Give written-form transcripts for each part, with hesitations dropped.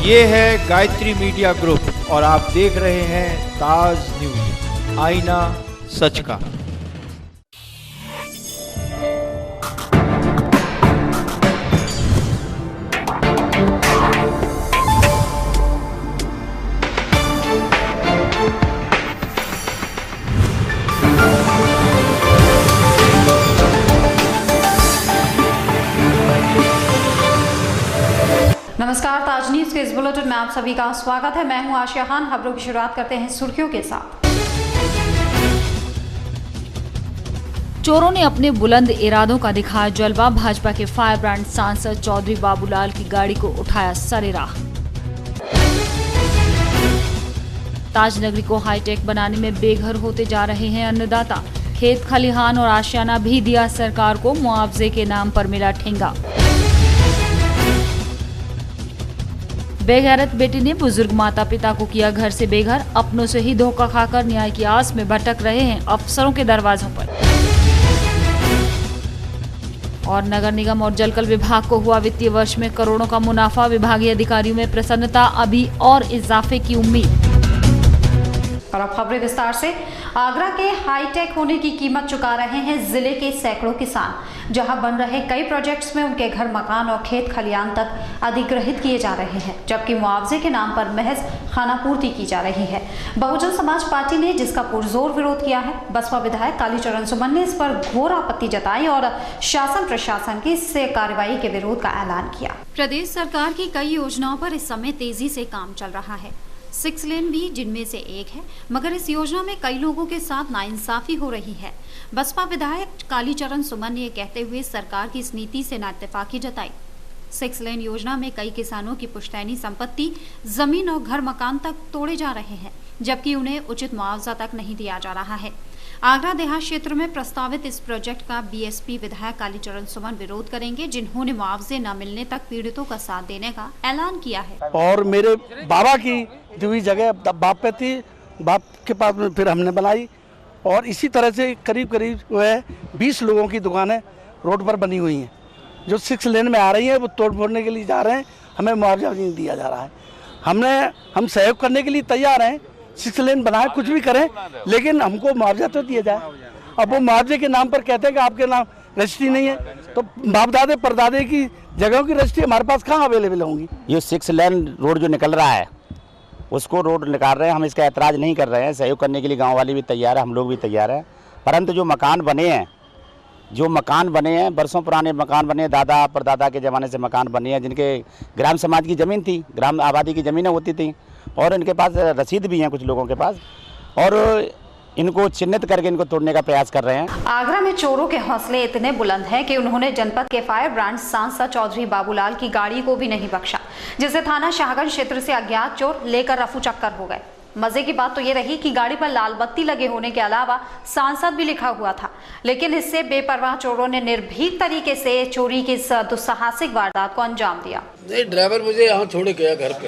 ये है Gayatri media group और आप देख रहे हैं ताज न्यूज, आईना सच का। नमस्कार, ताज न्यूज के इस बुलेटिन में आप सभी का स्वागत है। मैं हूं आशिया खान। खबरों की शुरुआत करते हैं सुर्खियों के साथ। चोरों ने अपने बुलंद इरादों का दिखाया जलवा। भाजपा के फायर ब्रांड सांसद चौधरी बाबूलाल की गाड़ी को उठाया सरेराह। ताजनगरी को हाईटेक बनाने में बेघर होते जा रहे हैं अन्नदाता। खेत खलिहान और आशियाना भी दिया सरकार को, मुआवजे के नाम पर मिला ठेंगा। बेगैरत बेटी ने बुजुर्ग माता पिता को किया घर से बेघर। अपनों से ही धोखा खाकर न्याय की आस में भटक रहे हैं अफसरों के दरवाजों पर। और नगर निगम और जलकल विभाग को हुआ वित्तीय वर्ष में करोड़ों का मुनाफा। विभागीय अधिकारियों में प्रसन्नता, अभी और इजाफे की उम्मीद। और अब खबरें विस्तार से। आगरा के हाईटेक होने की कीमत चुका रहे हैं जिले के सैकड़ों किसान। जहां बन रहे कई प्रोजेक्ट्स में उनके घर, मकान और खेत खलियान तक अधिग्रहित किए जा रहे हैं, जबकि मुआवजे के नाम पर महज खानापूर्ति की जा रही है। बहुजन समाज पार्टी ने, जिसका पुरजोर विरोध किया है, बसपा विधायक कालीचरण सुमन ने इस पर घोर आपत्ति जताई और शासन प्रशासन की इस कार्रवाई के विरोध का ऐलान किया। प्रदेश सरकार की कई योजनाओं पर इस समय तेजी से काम चल रहा है। 6 लेन भी जिनमें से एक है, मगर इस योजना में कई लोगों के साथ नाइंसाफी हो रही है। बसपा विधायक कालीचरण सुमन ने ये कहते हुए सरकार की इस नीति से नाइत्तेफाकी जताई। 6 लेन योजना में कई किसानों की पुश्तैनी संपत्ति, जमीन और घर मकान तक तोड़े जा रहे हैं, जबकि उन्हें उचित मुआवजा तक नहीं दिया जा रहा है। आगरा देहात क्षेत्र में प्रस्तावित इस प्रोजेक्ट का बीएसपी विधायक कालीचरण सुमन विरोध करेंगे, जिन्होंने मुआवजे न मिलने तक पीड़ितों का साथ देने का ऐलान किया है। और मेरे बाबा की जो हुई जगह बाप पे थी, बाप के पास में फिर हमने बनाई। और इसी तरह से करीब करीब जो है 20 लोगों की दुकानें रोड पर बनी हुई हैं, जो 6 लेन में आ रही हैं, वो तोड़ फोड़ने के लिए जा रहे हैं। हमें मुआवजा नहीं दिया जा रहा है। हम सहयोग करने के लिए तैयार हैं, 6 लेन बनाए, कुछ भी करें, लेकिन हमको मुआवजा तो दिया जाए। अब वो मुआवजे के नाम पर कहते हैं कि आपके नाम रजिस्ट्री नहीं है, तो बाप दादे परदादे की जगहों की रजिस्ट्री हमारे पास कहाँ अवेलेबल होंगी। ये 6 लेन रोड जो निकल रहा है, उसको रोड निकाल रहे हैं। हम इसका ऐतराज़ नहीं कर रहे हैं, सहयोग करने के लिए गांव वाले भी तैयार है, हम लोग भी तैयार हैं। परंतु जो मकान बने हैं, बरसों पुराने मकान बने, दादा परदादा के ज़माने से मकान बने हैं, जिनके ग्राम समाज की ज़मीन थी, ग्राम आबादी की ज़मीनें होती थी, और इनके पास रसीद भी हैं कुछ लोगों के पास, और इनको चिन्हित करके इनको तोड़ने का प्रयास कर रहे हैं। आगरा में चोरों के हौसले इतने बुलंद हैं कि उन्होंने जनपद के फायर ब्रांड सांसद चौधरी बाबूलाल की गाड़ी को भी नहीं बख्शा, जिसे थाना शाहगंज क्षेत्र से अज्ञात चोर लेकर रफू चक्कर हो गए। मजे की बात तो ये रही कि गाड़ी पर लाल बत्ती लगे होने के अलावा सांसद भी लिखा हुआ था, लेकिन इससे बेपरवाह चोरों ने निर्भीक तरीके से चोरी की इस दुस्साहसिक वारदात को अंजाम दिया। नहीं, ड्राइवर मुझे यहाँ छोड़ गया घर पे,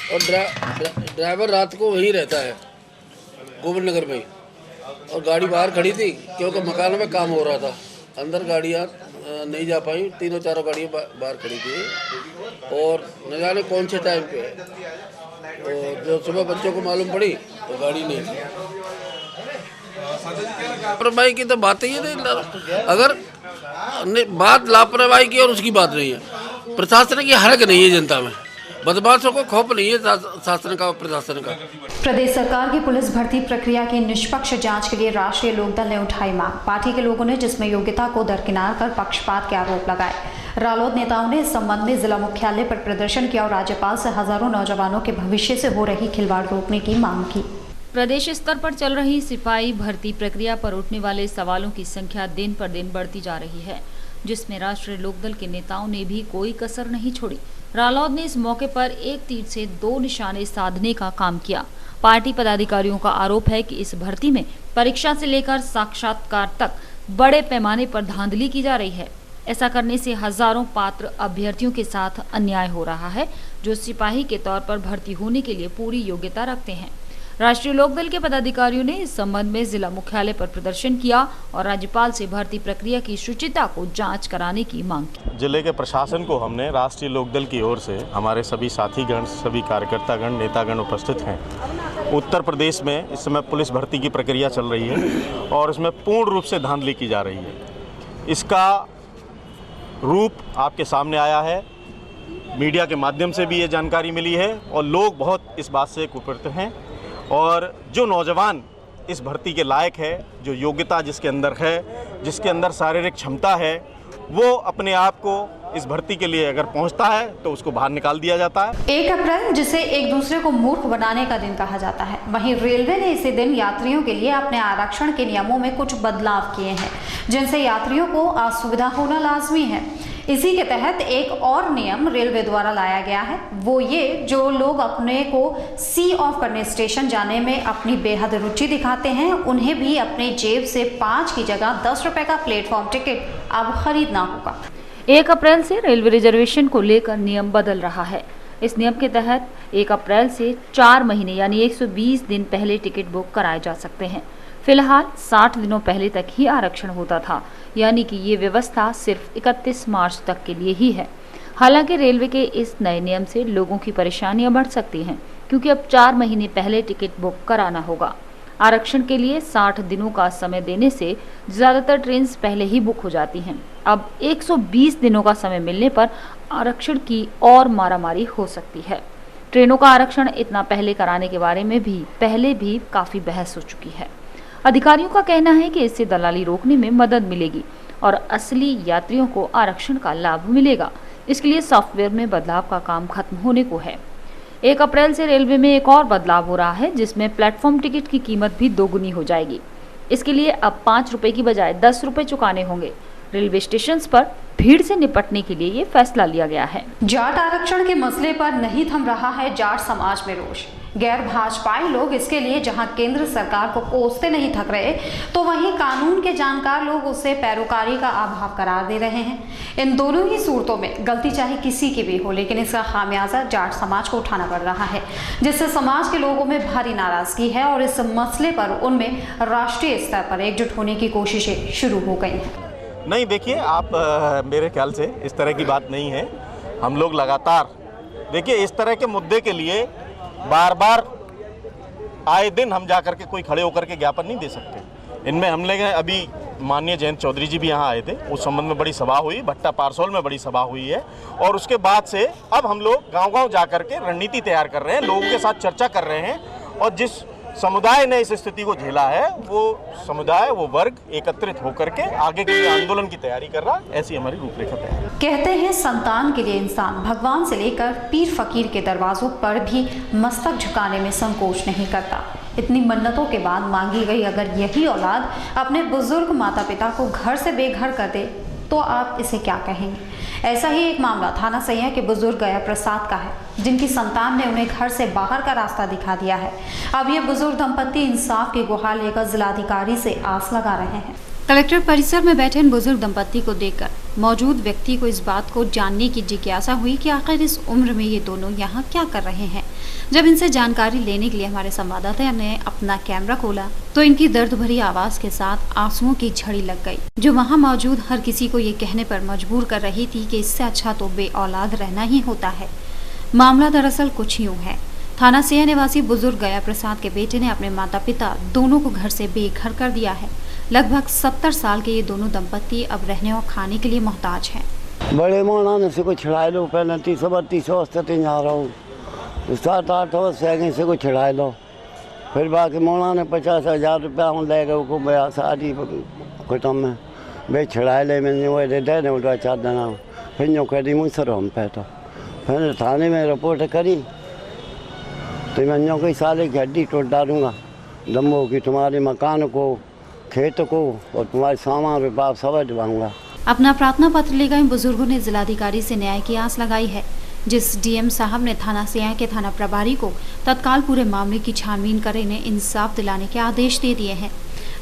और ड्राइवर रात को वहीं रहता है गोविंद नगर में, और गाड़ी बाहर खड़ी थी क्योंकि मकान में काम हो रहा था। अंदर गाड़ियाँ नहीं जा पाई, 3-4 गाड़ियाँ बाहर खड़ी थी, और न जाने कौन से टाइम पे, और जो सुबह बच्चों को मालूम पड़ी तो गाड़ी नहीं थी। लापरवाही की तो बात ही नहीं। अगर बात लापरवाही की और उसकी बात नहीं है, प्रशासन की हरक नहीं है जनता में, बदमाशों को खौफ नहीं है शासन का, प्रशासन का। प्रदेश सरकार की पुलिस भर्ती प्रक्रिया की निष्पक्ष जांच के लिए राष्ट्रीय लोकदल ने उठाई मांग। पार्टी के लोगों ने जिसमें योग्यता को दरकिनार कर पक्षपात के आरोप लगाए। रालोद नेताओं ने इस संबंध में जिला मुख्यालय पर प्रदर्शन किया और राज्यपाल से हजारों नौजवानों के भविष्य से हो रही खिलवाड़ रोकने की मांग की। प्रदेश स्तर पर चल रही सिपाही भर्ती प्रक्रिया पर उठने वाले सवालों की संख्या दिन पर दिन बढ़ती जा रही है, जिसमें राष्ट्रीय लोकदल के नेताओं ने भी कोई कसर नहीं छोड़ी। रालोद ने इस मौके पर एक तीर से 2 निशाने साधने का काम किया। पार्टी पदाधिकारियों का आरोप है कि इस भर्ती में परीक्षा से लेकर साक्षात्कार तक बड़े पैमाने पर धांधली की जा रही है। ऐसा करने से हजारों पात्र अभ्यर्थियों के साथ अन्याय हो रहा है, जो सिपाही के तौर पर भर्ती होने के लिए पूरी योग्यता रखते हैं। राष्ट्रीय लोकदल के पदाधिकारियों ने इस संबंध में जिला मुख्यालय पर प्रदर्शन किया और राज्यपाल से भर्ती प्रक्रिया की शुचिता को जांच कराने की मांग की। जिले के प्रशासन को हमने राष्ट्रीय लोकदल की ओर से, हमारे सभी साथीगण, सभी कार्यकर्तागण, नेतागण उपस्थित हैं। उत्तर प्रदेश में इस समय पुलिस भर्ती की प्रक्रिया चल रही है और इसमें पूर्ण रूप से धांधली की जा रही है। इसका रूप आपके सामने आया है, मीडिया के माध्यम से भी ये जानकारी मिली है और लोग बहुत इस बात से कुपित हैं। और जो नौजवान इस भर्ती के लायक है, जो योग्यता जिसके अंदर है, जिसके अंदर शारीरिक क्षमता है, वो अपने आप को इस भर्ती के लिए अगर पहुंचता है तो उसको बाहर निकाल दिया जाता है। 1 अप्रैल, जिसे एक दूसरे को मूर्ख बनाने का दिन कहा जाता है, वहीं रेलवे ने इसी दिन यात्रियों के लिए अपने आरक्षण के नियमों में कुछ बदलाव किए हैं, जिनसे यात्रियों को असुविधा होना लाजमी है। इसी के तहत एक और नियम रेलवे द्वारा लाया गया है, वो ये, जो लोग अपने को सी ऑफ करने स्टेशन जाने में अपनी बेहद रुचि दिखाते हैं, उन्हें भी अपने जेब से 5 की जगह 10 रुपए का प्लेटफॉर्म टिकट अब खरीदना होगा। 1 अप्रैल से रेलवे रिजर्वेशन को लेकर नियम बदल रहा है। इस नियम के तहत 1 अप्रैल से 4 महीने यानी 120 दिन पहले टिकट बुक कराए जा सकते हैं। फिलहाल 60 दिनों पहले तक ही आरक्षण होता था, यानी कि ये व्यवस्था सिर्फ 31 मार्च तक के लिए ही है। हालांकि रेलवे के इस नए नियम से लोगों की परेशानियां बढ़ सकती हैं, क्योंकि अब 4 महीने पहले टिकट बुक कराना होगा। आरक्षण के लिए 60 दिनों का समय देने से ज्यादातर ट्रेन पहले ही बुक हो जाती हैं। अब 120 दिनों का समय मिलने पर आरक्षण की और मारामारी हो सकती है। ट्रेनों का आरक्षण इतना पहले कराने के बारे में भी पहले भी काफी बहस हो चुकी है। अधिकारियों का कहना है कि इससे दलाली रोकने में मदद मिलेगी और असली यात्रियों को आरक्षण का लाभ मिलेगा। इसके लिए सॉफ्टवेयर में बदलाव का काम खत्म होने को है। 1 अप्रैल से रेलवे में एक और बदलाव हो रहा है, जिसमें प्लेटफॉर्म टिकट की कीमत भी दोगुनी हो जाएगी। इसके लिए अब 5 रुपए की बजाय 10 रुपए चुकाने होंगे। रेलवे स्टेशन पर भीड़ से निपटने के लिए ये फैसला लिया गया है। जाट आरक्षण के मसले पर नहीं थम रहा है जाट समाज में रोष। गैर भाजपाई लोग इसके लिए जहां केंद्र सरकार को कोसते नहीं थक रहे, तो वहीं कानून के जानकार लोग उसे पैरोकारी का अभाव करार दे रहे हैं। इन दोनों ही सूरतों में गलती चाहे किसी की भी हो, लेकिन इसका खामियाजा जाट समाज को उठाना पड़ रहा है, जिससे समाज के लोगों में भारी नाराजगी है और इस मसले पर उनमें राष्ट्रीय स्तर पर एकजुट होने की कोशिशें शुरू हो गई हैं। नहीं, देखिए आप, मेरे ख्याल से इस तरह की बात नहीं है। हम लोग लगातार, देखिए, इस तरह के मुद्दे के लिए बार बार आए दिन हम जा करके कोई खड़े होकर के ज्ञापन नहीं दे सकते। इनमें हम लोग अभी माननीय जयंत चौधरी जी भी यहाँ आए थे, उस संबंध में बड़ी सभा हुई, भट्टा पारसोल में बड़ी सभा हुई है और उसके बाद से अब हम लोग गांव-गांव जा करके रणनीति तैयार कर रहे हैं, लोगों के साथ चर्चा कर रहे हैं और जिस समुदाय ने इस स्थिति को झेला है, वो समुदाय, वो वर्ग एकत्रित होकर के आगे के लिए आंदोलन की तैयारी कर रहा है। ऐसी हमारी रूपरेखा तैयार है। कहते हैं संतान के लिए इंसान भगवान से लेकर पीर फकीर के दरवाजों पर भी मस्तक झुकाने में संकोच नहीं करता। इतनी मन्नतों के बाद मांगी गई अगर यही औलाद अपने बुजुर्ग माता पिता को घर से बेघर कर दे, तो आप इसे क्या कहेंगे? ऐसा ही एक मामला थाना सैया के बुजुर्ग गया प्रसाद का है, जिनकी संतान ने उन्हें घर से बाहर का रास्ता दिखा दिया है। अब ये बुजुर्ग दंपत्ति इंसाफ की गुहार लेकर जिलाधिकारी से आस लगा रहे हैं। कलेक्टर परिसर में बैठे इन बुजुर्ग दंपत्ति को देखकर मौजूद व्यक्ति को इस बात को जानने की जिज्ञासा हुई कि आखिर इस उम्र में ये दोनों यहाँ क्या कर रहे हैं। जब इनसे जानकारी लेने के लिए हमारे संवाददाता ने अपना कैमरा खोला तो इनकी दर्द भरी आवाज के साथ आंसुओं की झड़ी लग गई, जो वहाँ मौजूद हर किसी को ये कहने पर मजबूर कर रही थी कि इससे अच्छा तो बे औलाद रहना ही होता है। मामला दरअसल कुछ यूँ है। थाना सेया निवासी बुजुर्ग गया प्रसाद के बेटे ने अपने माता पिता दोनों को घर से बेघर कर दिया है। लगभग 70 साल के ये दोनों दंपत्ति अब रहने और खाने के लिए मोहताज हैं। बड़े मौलाना से को छुड़ा लो, पहले 30-32 अवस्था जा रहा हूँ, 7-8 वर्ष से को छुड़ा लो, फिर बाकी मौलाना 50,000 रुपया हूँ ले गए को बया शादी कुटुम में बे छुड़ा ले, मैंने वो दे दे उठा 4 दिन, फिर जो कह दी मुझसे हम पे तो फिर थाने में रिपोर्ट करी तो मैं जो कोई साले की हड्डी टूट डालूँगा, दम्बो की तुम्हारे मकान को, खेत को और तुम्हारे सामान रुपया सब डुबाऊंगा। अपना प्रार्थना पत्र ले गए बुजुर्गों ने जिलाधिकारी से न्याय की आस लगाई है, जिस डीएम साहब ने थाना सेया के थाना प्रभारी को तत्काल पूरे मामले की छानबीन कर इन्हें इंसाफ दिलाने के आदेश दे दिए हैं।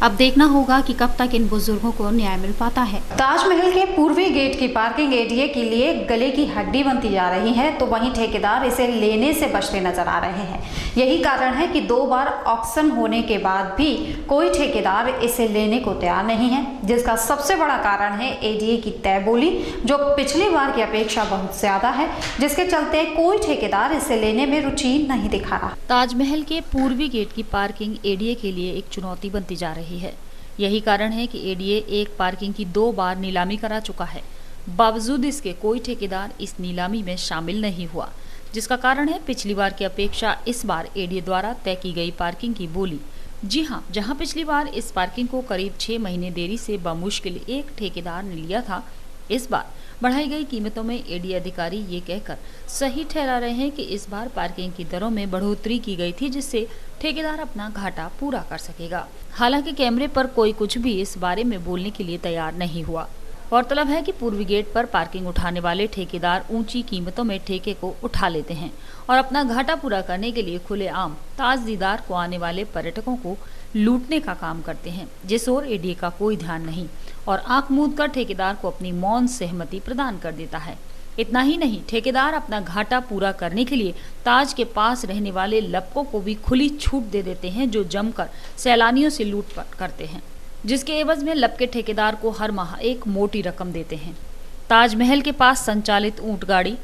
अब देखना होगा कि कब तक इन बुजुर्गों को न्याय मिल पाता है। ताजमहल के पूर्वी गेट की पार्किंग एरिया के लिए गले की हड्डी बनती जा रही है, तो वहीं ठेकेदार इसे लेने से बचते नजर आ रहे हैं। यही कारण है कि 2 बार ऑक्शन होने के बाद भी कोई ठेकेदार इसे लेने को तैयार नहीं है, जिसका सबसे बड़ा कारण है एडीए की तय बोली, जो पिछली बार की अपेक्षा बहुत ज्यादा है, जिसके चलते कोई ठेकेदार इसे लेने में रुचि नहीं दिखा रहा। ताजमहल के पूर्वी गेट की पार्किंग एडीए के लिए एक चुनौती बनती जा रही है। यही कारण है कि एडीए एक पार्किंग की 2 बार नीलामी करा चुका है, बावजूद इसके कोई ठेकेदार इस नीलामी में शामिल नहीं हुआ, जिसका कारण है पिछली बार की अपेक्षा इस बार एडीए द्वारा तय की गई पार्किंग की बोली। जी हां, जहां पिछली बार इस पार्किंग को करीब 6 महीने देरी से बमुश्किल एक ठेकेदार ने लिया था, इस बार बढ़ाई गई कीमतों में एडीए अधिकारी ये कहकर सही ठहरा रहे हैं कि इस बार पार्किंग की दरों में बढ़ोतरी की गई थी, जिससे ठेकेदार अपना घाटा पूरा कर सकेगा। हालांकि कैमरे पर कोई कुछ भी इस बारे में बोलने के लिए तैयार नहीं हुआ। गौरतलब है कि पूर्वी गेट पर पार्किंग उठाने वाले ठेकेदार ऊंची कीमतों में ठेके को उठा लेते हैं और अपना घाटा पूरा करने के लिए खुलेआम ताज दीदार को आने वाले पर्यटकों को लूटने का काम करते हैं, जिस ओर एडीए का कोई ध्यान नहीं और आंख मूंद कर ठेकेदार को अपनी मौन सहमति प्रदान कर देता है। इतना ही नहीं, ठेकेदार अपना घाटा पूरा करने के लिए ताज के पास रहने वाले लपकों को भी खुली छूट दे देते हैं, जो जमकर सैलानियों से लूटपाट करते हैं, जिसके एवज में लपके ठेकेदार को हर माह एक मोटी रकम देते हैं। ताजमहल के पास संचालित ऊंट गाड़ी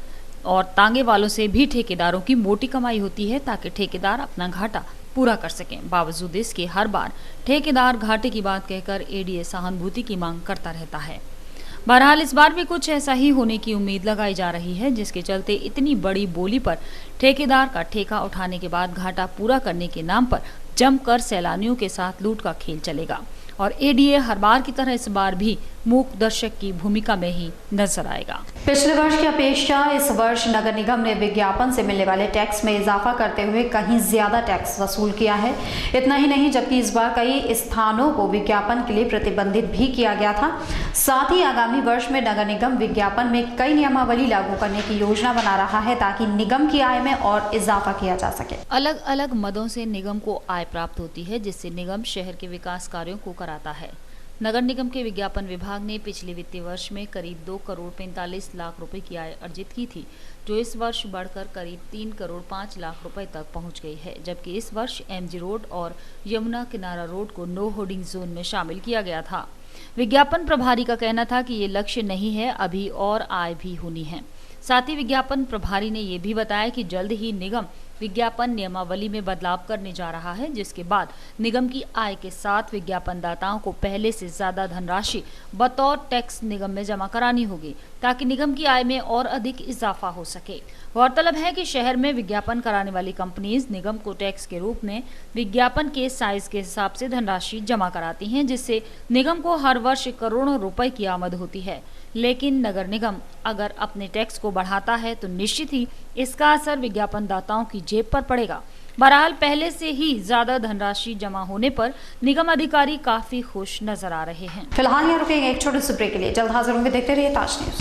और तांगे वालों से भी ठेकेदारों की मोटी कमाई होती है, ताकि ठेकेदार अपना घाटा पूरा कर सकें। बावजूद इसके हर बार ठेकेदार घाटे की बात कहकर एडीए सहानुभूति की मांग करता रहता है। बहरहाल इस बार भी कुछ ऐसा ही होने की उम्मीद लगाई जा रही है, जिसके चलते इतनी बड़ी बोली पर ठेकेदार का ठेका उठाने के बाद घाटा पूरा करने के नाम पर जमकर सैलानियों के साथ लूट का खेल चलेगा और एडीए हर बार की तरह इस बार भी मूक दर्शक की भूमिका में ही नजर आएगा। पिछले वर्ष की अपेक्षा इस वर्ष नगर निगम ने विज्ञापन से मिलने वाले टैक्स में इजाफा करते हुए कहीं ज्यादा टैक्स वसूल किया है। इतना ही नहीं, जबकि इस बार कई स्थानों को विज्ञापन के लिए प्रतिबंधित भी किया गया था। साथ ही आगामी वर्ष में नगर निगम विज्ञापन में कई नियमावली लागू करने की योजना बना रहा है, ताकि निगम की आय में और इजाफा किया जा सके। अलग अलग मदों से निगम को आय प्राप्त होती है, जिससे निगम शहर के विकास कार्यों को कराता है। नगर निगम के विज्ञापन विभाग ने पिछले वित्तीय वर्ष में करीब 2 करोड़ 45 लाख रुपए की आय अर्जित की थी, जो इस वर्ष बढ़कर करीब 3 करोड़ 5 लाख रुपए तक पहुंच गई है। जबकि इस वर्ष एमजी रोड और यमुना किनारा रोड को नो होर्डिंग जोन में शामिल किया गया था। विज्ञापन प्रभारी का कहना था कि ये लक्ष्य नहीं है, अभी और आय भी होनी है। साथ ही विज्ञापन प्रभारी ने यह भी बताया कि जल्द ही निगम विज्ञापन नियमावली में बदलाव करने जा रहा है, जिसके बाद निगम की आय के साथ विज्ञापन दाताओं को पहले से ज्यादा धनराशि बतौर टैक्स निगम में जमा करानी होगी, ताकि निगम की आय में और अधिक इजाफा हो सके। गौरतलब है कि शहर में विज्ञापन कराने वाली कंपनीज निगम को टैक्स के रूप में विज्ञापन के साइज के हिसाब से धनराशि जमा कराती हैं, जिससे निगम को हर वर्ष करोड़ों रुपए की आमद होती है। लेकिन नगर निगम अगर अपने टैक्स को बढ़ाता है तो निश्चित ही इसका असर विज्ञापन दाताओं की जेब पर पड़ेगा। बहरहाल पहले से ही ज्यादा धनराशि जमा होने पर निगम अधिकारी काफी खुश नजर आ रहे हैं। फिलहाल यहाँ रुकेंगे एक छोटे से ब्रेक के लिए, जल्द हाजिर होंगे। देखते रहिए Taj news.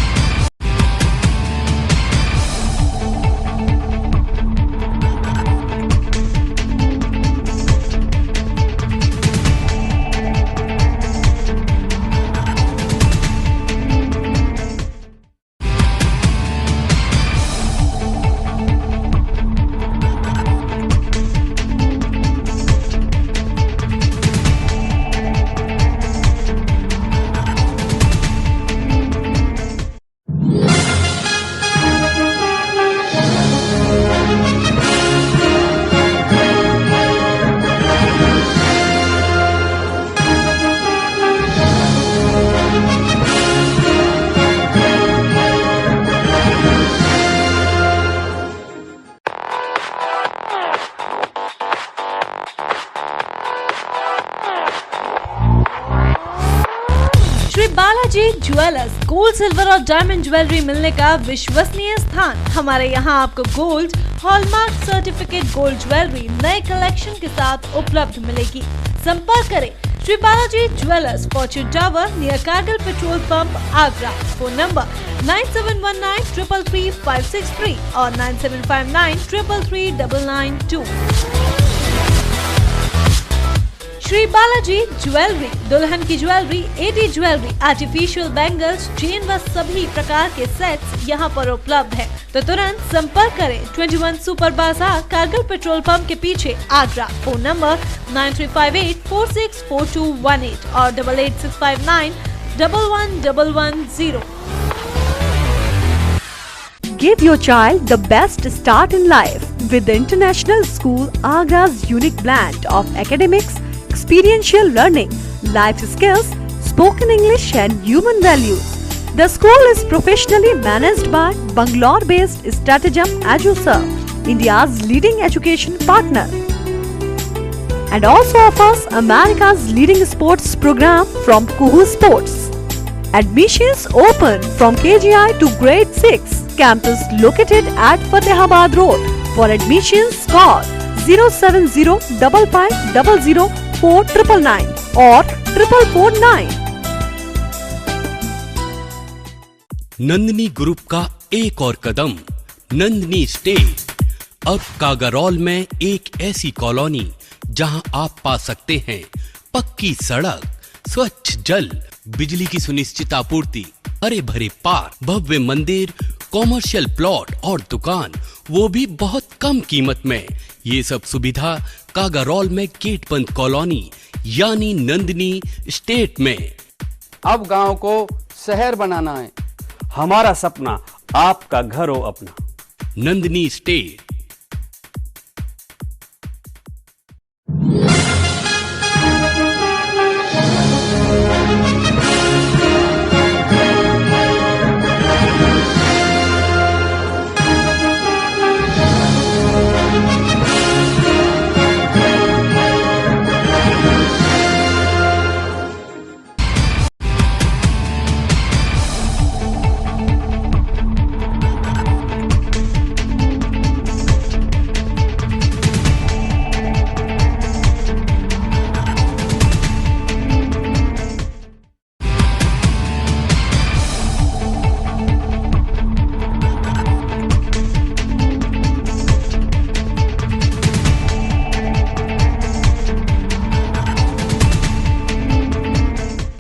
Shri Balaji jewellers, gold, silver और डायमंड ज्वेलरी मिलने का विश्वसनीय स्थान। हमारे यहाँ आपको gold, hallmark certificate gold jewellery नए कलेक्शन के साथ उपलब्ध मिलेगी। संपर्क करें Shri Balaji jewellers, fortune tower near Kargil petrol pump, Agra. Phone number 9719333563 और 9759333992। श्री बालाजी ज्वेलरी, दुल्हन की jewellery, 80 jewellery, artificial bangles, chain व सभी प्रकार के सेट्स यहाँ पर उपलब्ध हैं। तो तुरंत संपर्क करें 21 सुपर बाजार, कारगिल पेट्रोल पंप के पीछे, आगरा। फोन नंबर 9358464218 और 8865911110। Give your child the best start in life with the International School Agra's unique blend of academics, experiential learning, life skills, spoken English and human values. The school is professionally managed by Bangalore-based Stratagem EduServe, India's leading education partner, and also offers America's leading sports program from Kuhu Sports. Admissions open from KGI to grade 6. Campus located at Fatehabad Road. For admissions, call 07055004999 or 4449. Nandini group का एक और कदम, Nandini state. अब कागारौल में एक ऐसी colony जहां आप पा सकते हैं पक्की सड़क, स्वच्छ जल, बिजली की सुनिश्चित आपूर्ति, हरे भरे पार्क, भव्य मंदिर, कॉमर्शियल प्लॉट और दुकान, वो भी बहुत कम कीमत में। ये सब सुविधा कागारौल में गेट बंद कॉलोनी यानी नंदिनी स्टेट में। अब गांव को शहर बनाना है, हमारा सपना आपका घर हो अपना। नंदिनी स्टेट।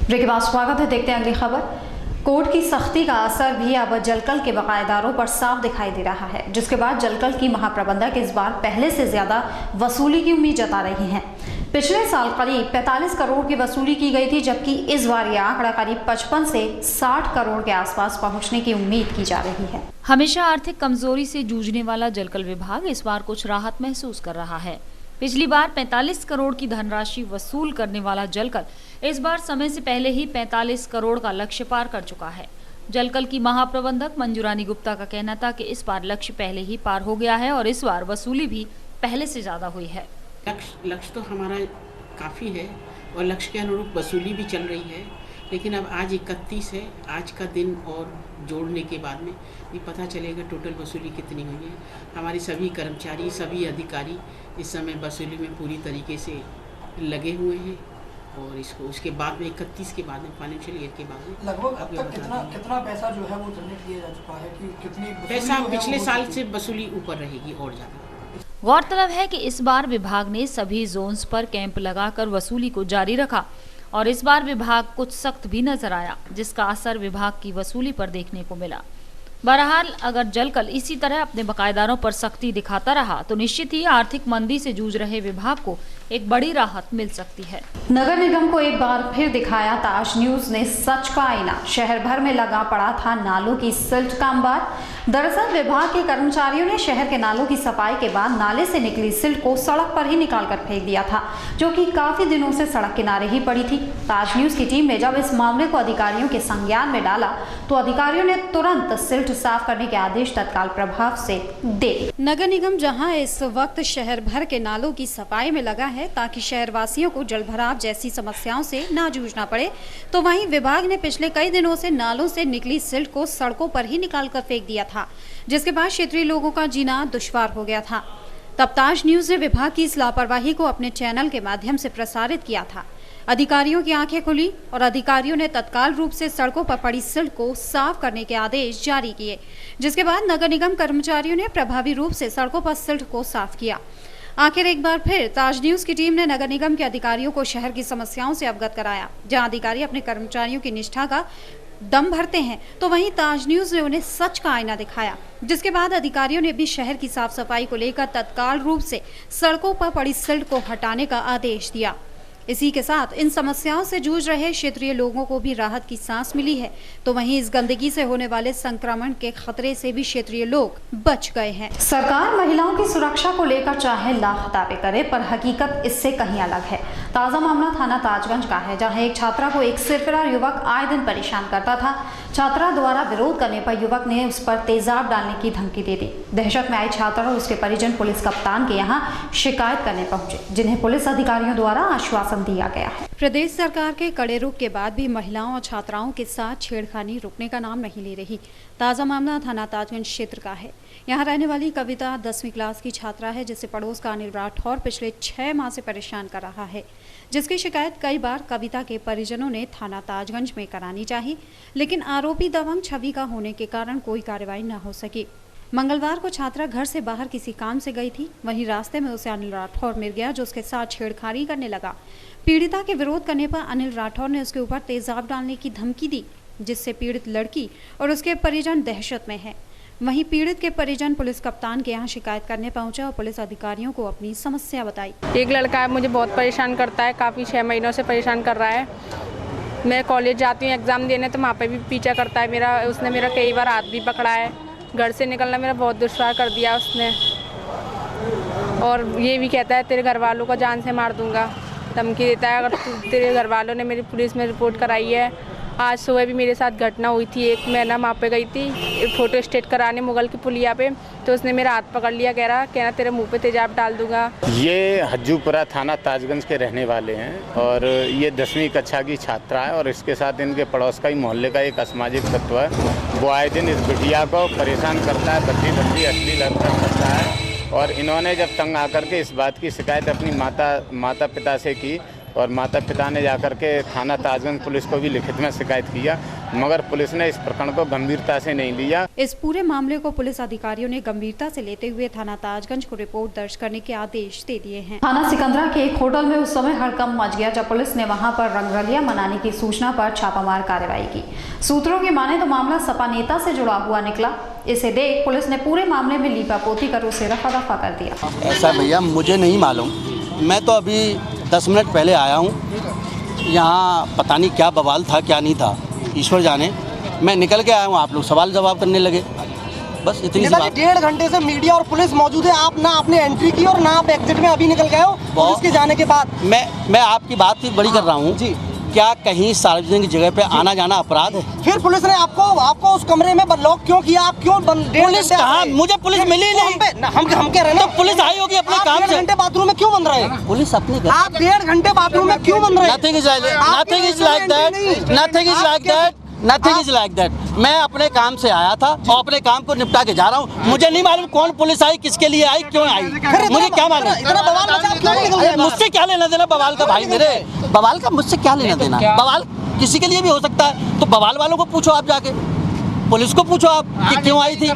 ब्रेक के बाद स्वागत है, देखते हैं अगली खबर। कोर्ट की सख्ती का असर भी अब जलकल के बकायेदारों पर साफ दिखाई दे रहा है, जिसके बाद जलकल की महाप्रबंधक इस बार पहले से ज्यादा वसूली की उम्मीद जता रही हैं। पिछले साल करीब 45 करोड़ की वसूली की गई थी, जबकि इस बार यह आंकड़ा करीब 55 से 60 करोड़ के आसपास पहुंचने की उम्मीद की जा रही है। हमेशा आर्थिक कमजोरी से जूझने वाला जलकल विभाग इस बार कुछ राहत महसूस कर रहा है। पिछली बार 45 करोड़ की धनराशि वसूल करने वाला जलकल इस बार समय से पहले ही 45 करोड़ का लक्ष्य पार कर चुका है। जलकल की महाप्रबंधक मंजूरानी गुप्ता का कहना था कि इस बार लक्ष्य पहले ही पार हो गया है और इस बार वसूली भी पहले से ज्यादा हुई है। लक्ष्य तो हमारा काफ़ी है और लक्ष्य के अनुरूप वसूली भी चल रही है, लेकिन अब आज 31 है, आज का दिन और जोड़ने के बाद में ये पता चलेगा टोटल वसूली कितनी हुई है। हमारे सभी कर्मचारी, सभी अधिकारी इस समय वसूली में पूरी तरीके से लगे हुए हैं और इसको उसके बाद में 31 के बाद में फाइनेंशियल ईयर के बाद में लगभग अब तक कितना पैसा जो है वो जनरेट किया जा चुका है कि कितनी पैसा पिछले साल से वसूली ऊपर रहेगी और ज़्यादा। गौरतलब है कि इस बार विभाग ने सभी जोन्स पर कैंप लगाकर वसूली को जारी रखा और इस बार विभाग कुछ सख्त भी नजर आया, जिसका असर विभाग की वसूली पर देखने को मिला। बहरहाल अगर जलकल इसी तरह अपने बकायेदारों पर सख्ती दिखाता रहा तो निश्चित ही आर्थिक मंदी से जूझ रहे विभाग को एक बड़ी राहत मिल सकती है। नगर निगम को एक बार फिर दिखाया ताज न्यूज ने सच का आईना। शहर भर में लगा पड़ा था नालों की सिल्ट का अंबार। दरअसल विभाग के कर्मचारियों ने शहर के नालों की सफाई के बाद नाले से निकली सिल्ट को सड़क पर ही निकाल कर फेंक दिया था, जो कि काफी दिनों से सड़क किनारे ही पड़ी थी। ताज न्यूज की टीम ने जब इस मामले को अधिकारियों के संज्ञान में डाला तो अधिकारियों ने तुरंत सिल्ट साफ करने के आदेश तत्काल प्रभाव से दे। नगर निगम जहां इस वक्त शहर भर के नालों की सफाई में लगा है ताकि शहरवासियों को जलभराव जैसी समस्याओं से ना जूझना पड़े, तो वहीं विभाग ने पिछले कई दिनों से नालों से निकली सिल्ट को सड़कों पर ही निकाल कर फेंक दिया था, जिसके बाद क्षेत्रीय लोगों का जीना दुश्वार हो गया था। तब ताज न्यूज ने विभाग की इस लापरवाही को अपने चैनल के माध्यम से प्रसारित किया था। अधिकारियों की आंखें खुली और अधिकारियों ने तत्काल रूप से सड़कों पर पड़ी सिल्ट को साफ करने के आदेश जारी किए, जिसके बाद नगर निगम कर्मचारियों ने प्रभावी रूप से सड़कों पर सिल्ट को साफ किया। आखिर एक बार फिर ताज न्यूज की टीम ने नगर निगम के अधिकारियों को शहर की समस्याओं से अवगत कराया। जहां अधिकारी अपने कर्मचारियों की निष्ठा का दम भरते हैं, तो वहीं ताज न्यूज ने उन्हें सच का आईना दिखाया, जिसके बाद अधिकारियों ने भी शहर की साफ सफाई को लेकर तत्काल रूप से सड़कों पर पड़ी सिल्ट को हटाने का आदेश दिया। इसी के साथ इन समस्याओं से जूझ रहे क्षेत्रीय लोगों को भी राहत की सांस मिली है, तो वहीं इस गंदगी से होने वाले संक्रमण के खतरे से भी क्षेत्रीय लोग बच गए हैं। सरकार महिलाओं की सुरक्षा को लेकर चाहे लाख दावे करे, पर हकीकत इससे कहीं अलग है। ताजा मामला थाना ताजगंज का है, जहां एक छात्रा को एक सिरफिरा युवक आए दिन परेशान करता था। छात्रा द्वारा विरोध करने पर युवक ने उस पर तेजाब डालने की धमकी दे दी। दहशत में आई छात्रा और उसके परिजन पुलिस कप्तान के यहाँ शिकायत करने पहुंचे, जिन्हें पुलिस अधिकारियों द्वारा आश्वासन दिया गया है। प्रदेश सरकार के कड़े रुख के बाद भी महिलाओं और छात्राओं के साथ छेड़खानी रुकने का नाम नहीं ले रही। ताजा मामला थाना ताजगंज क्षेत्र का है। यहाँ रहने वाली कविता 10वीं क्लास की छात्रा है, जिसे पड़ोस का अनिल राठौर पिछले 6 माह से परेशान कर रहा है, जिसकी शिकायत कई बार कविता के परिजनों ने थाना ताजगंज में करानी चाहिए, लेकिन आरोपी दबंग छवि का होने के कारण कोई कार्रवाई न हो सकी। मंगलवार को छात्रा घर से बाहर किसी काम से गई थी, वहीं रास्ते में उसे अनिल राठौर मिल गया, जो उसके साथ छेड़खानी करने लगा। पीड़िता के विरोध करने पर अनिल राठौर ने उसके ऊपर तेजाब डालने की धमकी दी, जिससे पीड़ित लड़की और उसके परिजन दहशत में है। वहीं पीड़ित के परिजन पुलिस कप्तान के यहाँ शिकायत करने पहुंचा और पुलिस अधिकारियों को अपनी समस्या बताई। एक लड़का है, मुझे बहुत परेशान करता है, काफ़ी 6 महीनों से परेशान कर रहा है। मैं कॉलेज जाती हूँ एग्ज़ाम देने, तो वहाँ पे भी पीछा करता है मेरा। उसने मेरा कई बार हाथ भी पकड़ा है, घर से निकलना मेरा बहुत दुश्वार कर दिया उसने। और ये भी कहता है तेरे घर वालों को जान से मार दूंगा, धमकी देता है। अगर तेरे घर वालों ने मेरी पुलिस में रिपोर्ट कराई है। आज सुबह भी मेरे साथ घटना हुई थी। एक मैं ना वहाँ पे गई थी फोटो स्टेट कराने मुगल की पुलिया पे, तो उसने मेरा हाथ पकड़ लिया, कहना तेरे मुंह पे तेजाब डाल दूंगा। ये हज्जूपुरा थाना ताजगंज के रहने वाले हैं और ये 10वीं कक्षा की छात्रा है और इसके साथ इनके पड़ोस का ही मोहल्ले का एक असामाजिक तत्व है। वो आए दिन इस बिटिया को परेशान करता है, भद्दी भद्दी अश्लील हरकत करता है। और इन्होंने जब तंग आकर के इस बात की शिकायत अपनी माता पिता से की और माता पिता ने जाकर के थाना ताजगंज पुलिस को भी लिखित में शिकायत किया, मगर पुलिस ने इस प्रकरण को गंभीरता से नहीं लिया। इस पूरे मामले को पुलिस अधिकारियों ने गंभीरता से लेते हुए थाना ताजगंज को रिपोर्ट दर्ज करने के आदेश दे दिए हैं। थाना सिकंदरा के एक होटल में उस समय हड़कंप मच गया जब पुलिस ने वहां पर रंगरलियां मनाने की सूचना पर छापामार कार्रवाई की। सूत्रों की माने तो मामला सपा नेता से जुड़ा हुआ निकला। इसे देख पुलिस ने पूरे मामले में लीपापोती कर उसे रफा दफा कर दिया। ऐसा भैया मुझे नहीं मालूम, मैं तो अभी 10 मिनट पहले आया हूँ। यहाँ पता नहीं क्या बवाल था क्या नहीं था, ईश्वर जाने। मैं निकल के आया हूँ, आप लोग सवाल जवाब करने लगे, बस इतनी सी बात। 1.5 घंटे से मीडिया और पुलिस मौजूद है, आप ना आपने एंट्री की और ना आप एग्जिट में अभी निकल गए हो पुलिस के जाने के बाद। मैं आपकी बात ही बड़ी कर रहा हूँ जी। क्या कहीं सार्वजनिक जगह पे आना जाना अपराध है? फिर पुलिस ने आपको उस कमरे में लॉक क्यों किया? आप क्यों पुलिस कहाँ? मुझे पुलिस मिली नहीं। हम कह रहे हैं तो पुलिस आई होगी अपने काम से। 1.5 घंटे बाथरूम में क्यों बंद रहे? पुलिस अपने आप 1.5 घंटे बाथरूम में क्यों बंद रहे? Nothing is like that. Nothing is like that. Nothing is like that. मैं अपने काम से आया था और अपने काम को निपटा के जा रहा हूँ। मुझे नहीं मालूम कौन पुलिस आई, किसके लिए आई, क्यों आई, मुझे क्या मालूम। मुझसे क्या लेना देना बवाल का? भाई मेरे बवाल का मुझसे क्या लेना देना? बवाल किसी के लिए भी हो सकता है, तो बवाल वालों को पूछो, आप जाके पुलिस को पूछो आप कि क्यों आई थी।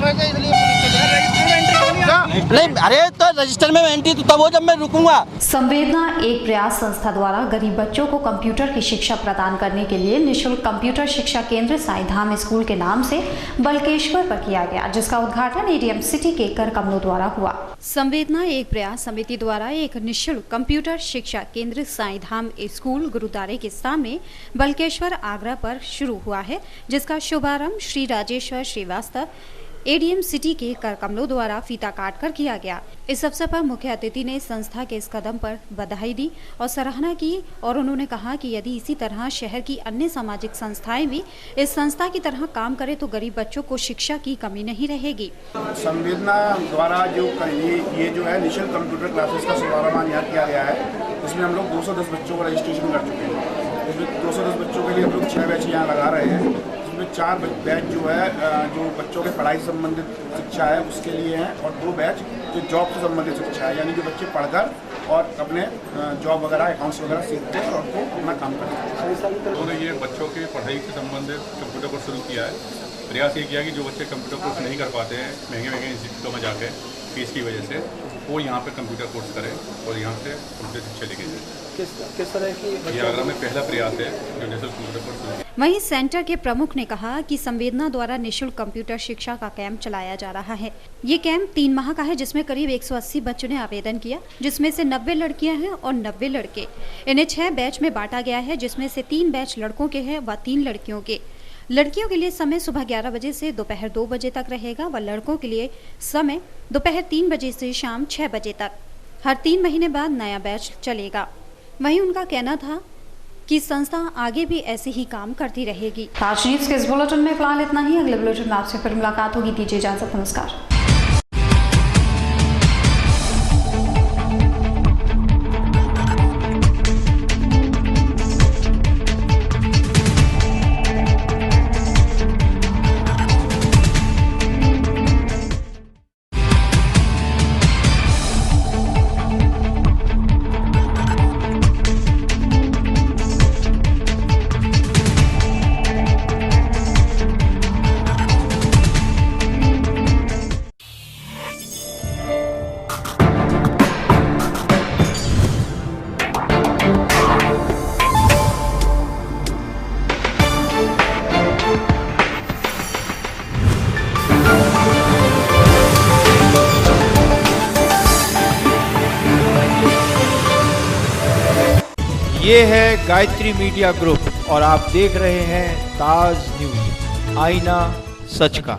नहीं, अरे तो रजिस्टर में एंट्री तो तब हो जब मैं रुकूंगा। संवेदना एक प्रयास संस्था द्वारा गरीब बच्चों को कंप्यूटर की शिक्षा प्रदान करने के लिए निःशुल्क कंप्यूटर शिक्षा केंद्र साईधाम स्कूल के नाम से बल्केश्वर पर किया गया, जिसका उद्घाटन एडीएम सिटी के कर कमलों द्वारा हुआ। संवेदना एक प्रयास समिति द्वारा एक निःशुल्क कंप्यूटर शिक्षा केंद्र साईधाम स्कूल गुरुद्वारे के सामने बल्केश्वर आगरा पर शुरू हुआ है, जिसका शुभारंभ श्री राजेश्वर श्रीवास्तव एडीएम सिटी के कर कमलों द्वारा फीता काट कर किया गया। इस अवसर पर मुख्य अतिथि ने संस्था के इस कदम पर बधाई दी और सराहना की और उन्होंने कहा कि यदि इसी तरह शहर की अन्य सामाजिक संस्थाएं भी इस संस्था की तरह काम करें तो गरीब बच्चों को शिक्षा की कमी नहीं रहेगी। संवेदना द्वारा ये जो है निःशुल्क कंप्यूटर क्लासेस का शुभारंभ यहाँ किया गया है, उसमें हम लोग 210 बच्चों का रजिस्ट्रेशन कर चुके हैं। उसमें 210 बच्चों के लिए हम लोग 6 बैच यहाँ लगा रहे हैं। उसमें 4 बैच जो है जो बच्चों के पढ़ाई से संबंधित शिक्षा है उसके लिए हैं और 2 बैच जो जॉब से संबंधित शिक्षा है, यानी कि बच्चे पढ़कर और अपने जॉब वगैरह अकाउंट्स वगैरह सीखते हैं और उनको अपना काम करते हैं। उन्होंने ये बच्चों के पढ़ाई से संबंधित कंप्यूटर कोर्स शुरू किया है। प्रयास ये किया कि जो बच्चे कंप्यूटर कोर्स नहीं कर पाते हैं महंगे इंस्टीट्यूटों में जाके, फीस की वजह से वो यहाँ पे कंप्यूटर कोर्स करे और यहाँ से कंप्यूटर शिक्षा लेके जाए। किस तरह की ये आगरा में पहला प्रयास है जो नेशनल कंप्यूटर कोर्स। वहीं सेंटर के प्रमुख ने कहा कि संवेदना द्वारा निःशुल्क कंप्यूटर शिक्षा का कैंप चलाया जा रहा है। ये कैंप 3 माह का है, जिसमें करीब 180 बच्चों ने आवेदन किया, जिसमें से 90 लड़कियां हैं और 90 लड़के। इन्हें 6 बैच में बांटा गया है, जिसमें से 3 बैच लड़कों के हैं व 3 लड़कियों के। लड़कियों के लिए समय सुबह 11 बजे से दोपहर 2 बजे तक रहेगा व लड़कों के लिए समय दोपहर 3 बजे से शाम 6 बजे तक। हर 3 महीने बाद नया बैच चलेगा। वहीं उनका कहना था कि संस्था आगे भी ऐसे ही काम करती रहेगी। आज न्यूज़ के इस बुलेटिन में फिलहाल इतना ही। अगले बुलेटिन में आपसे फिर मुलाकात होगी। दीजिए इजाजत, नमस्कार। ये है गायत्री मीडिया ग्रुप और आप देख रहे हैं ताज न्यूज, आईना सच का।